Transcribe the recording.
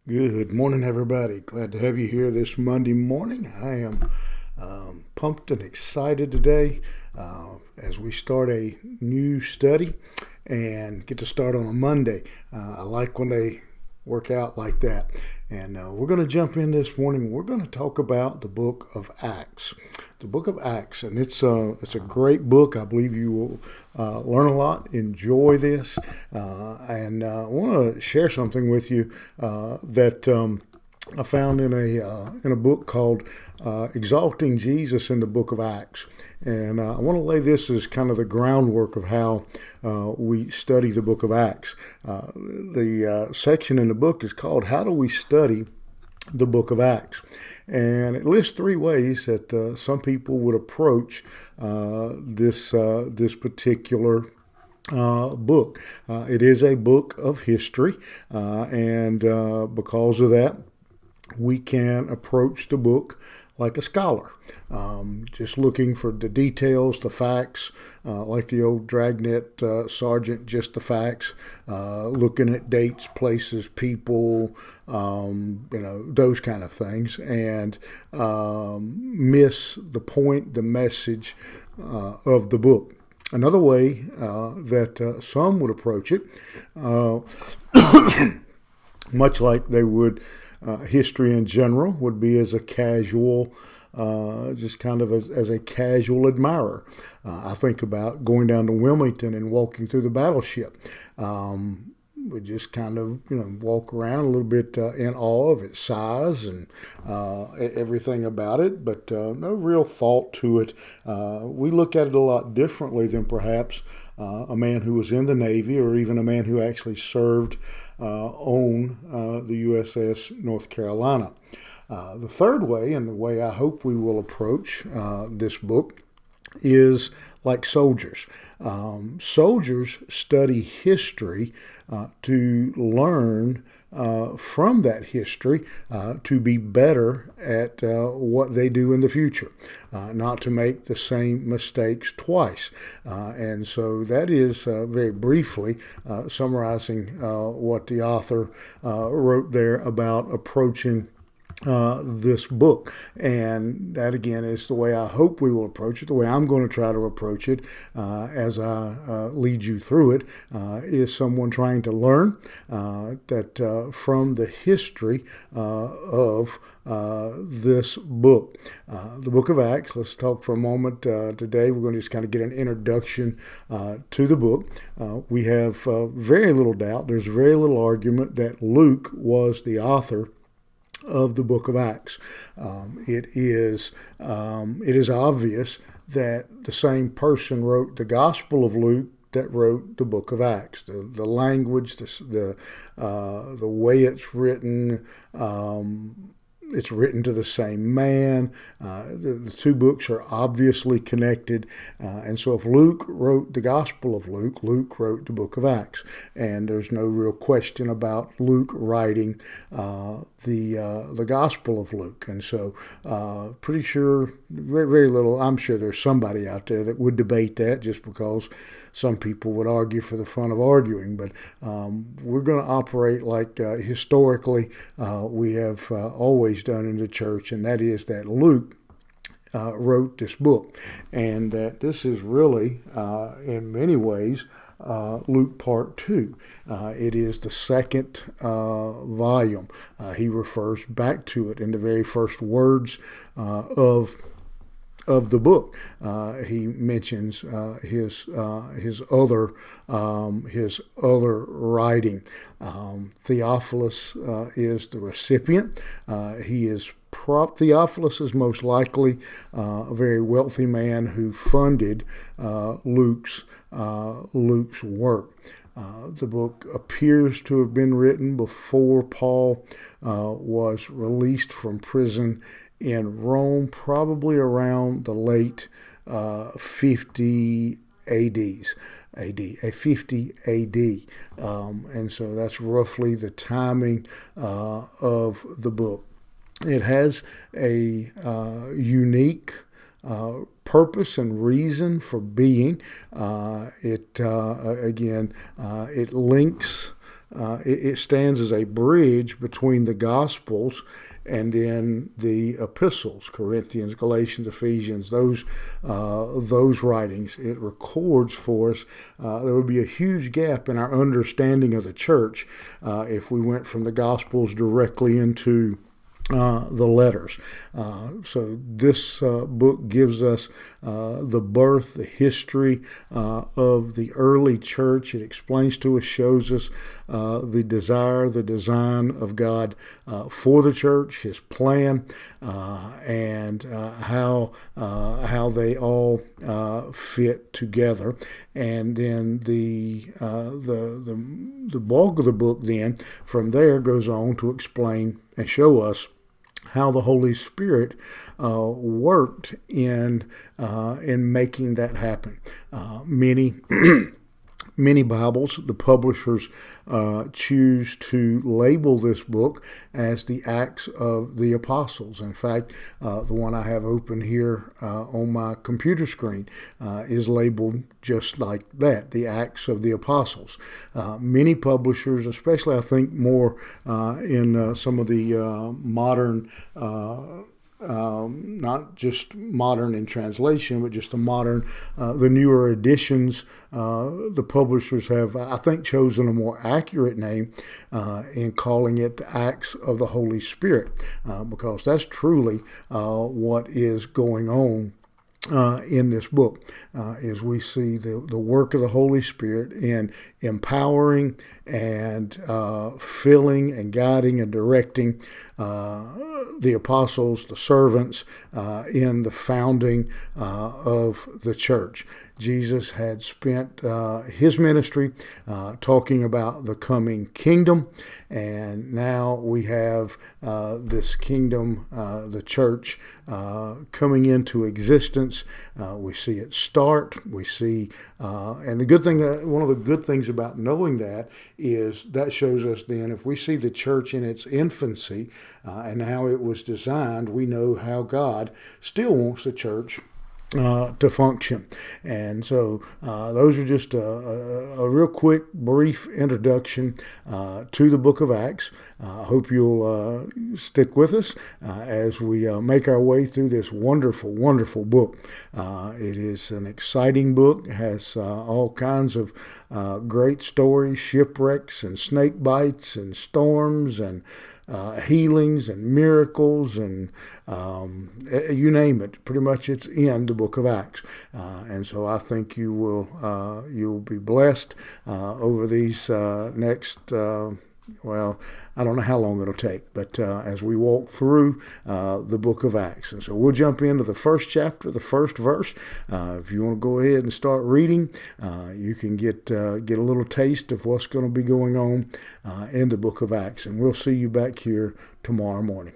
Good morning, everybody. Glad to have you here this Monday morning. I am pumped and excited today as we start a new study and get to start on a Monday. I like when they work out like that. And we're going to jump in this morning. We're going to talk about the book of Acts. The book of Acts, and it's a great book. I believe you will learn a lot, enjoy this, and I want to share something with you that I found in a book called Exalting Jesus in the Book of Acts. And I want to lay this as kind of the groundwork of how we study the book of Acts. The section in the book is called How Do We Study the Book of Acts? And it lists three ways that some people would approach this particular book. It is a book of history, and because of that, we can approach the book like a scholar, just looking for the details, the facts, like the old dragnet sergeant, just the facts, looking at dates, places, people, those kind of things, and miss the point, the message of the book. Another way that some would approach it, much like they would history in general, would be as a casual, just kind of as a casual admirer. I think about going down to Wilmington and walking through the battleship. We just kind of, walk around a little bit in awe of its size and everything about it, but no real thought to it. We look at it a lot differently than perhaps a man who was in the Navy or even a man who actually served on the USS North Carolina. The third way, and the way I hope we will approach this book, is like soldiers. Soldiers study history to learn from that history to be better at what they do in the future, not to make the same mistakes twice. And so that is very briefly summarizing what the author wrote there about approaching this book. And that again is the way I hope we will approach it, the way I'm going to try to approach it as I lead you through it, is someone trying to learn that from the history of this book. The book of Acts, let's talk for a moment today. We're going to just kind of get an introduction to the book. We have very little doubt, there's very little argument that Luke was the author of the book of Acts. It is obvious that the same person wrote the Gospel of Luke that wrote the book of Acts. The language, the way it's written. It's written to the same man. The two books are obviously connected. And so if Luke wrote the Gospel of Luke, Luke wrote the book of Acts. And there's no real question about Luke writing the Gospel of Luke. And so pretty sure, very, very little, I'm sure there's somebody out there that would debate that just because some people would argue for the fun of arguing. But we're going to operate like historically we have always done in the church, and that is that Luke wrote this book, and that this is really, in many ways, Luke Part 2. It is the second volume. He refers back to it in the very first words of the book. He mentions his other writing. Theophilus is the recipient. Theophilus is most likely a very wealthy man who funded Luke's work. The book appears to have been written before Paul was released from prison in Rome, probably around the late 50 ADs. A 50 AD. And so that's roughly the timing of the book. It has a unique purpose and reason for being. It links it stands as a bridge between the Gospels and then the epistles, Corinthians, Galatians, Ephesians, those writings. It records for us. There would be a huge gap in our understanding of the church if we went from the Gospels directly into the letters. So this book gives us the birth, the history of the early church. It explains to us, shows us the desire, the design of God for the church, His plan, and how they all fit together. And then the bulk of the book then from there goes on to explain and show us how the Holy Spirit worked in making that happen. Many Bibles, the publishers choose to label this book as the Acts of the Apostles. In fact, the one I have open here on my computer screen is labeled just like that, the Acts of the Apostles. Many publishers, especially I think more in some of the modern not just modern in translation, but just the modern, the newer editions. The publishers have, I think, chosen a more accurate name in calling it the Acts of the Holy Spirit, because that's truly what is going on in this book, is we see the work of the Holy Spirit in empowering and filling and guiding and directing the apostles, the servants, in the founding of the church. Jesus had spent his ministry talking about the coming kingdom, and now we have this kingdom, the church, coming into existence. We see it start. We see, and the good thing, one of the good things about knowing that is that shows us then if we see the church in its infancy and how it was designed, we know how God still wants the church to function. And so those are just a real quick, brief introduction to the book of Acts. I hope you'll stick with us as we make our way through this wonderful, wonderful book. It is an exciting book. It has all kinds of great stories, shipwrecks and snake bites and storms and healings and miracles and you name it. Pretty much it's in the book of Acts. And so I think you'll be blessed over these next well, I don't know how long it'll take, but as we walk through the book of Acts. And so we'll jump into the first chapter, the first verse. If you want to go ahead and start reading, you can get a little taste of what's going to be going on in the book of Acts. And we'll see you back here tomorrow morning.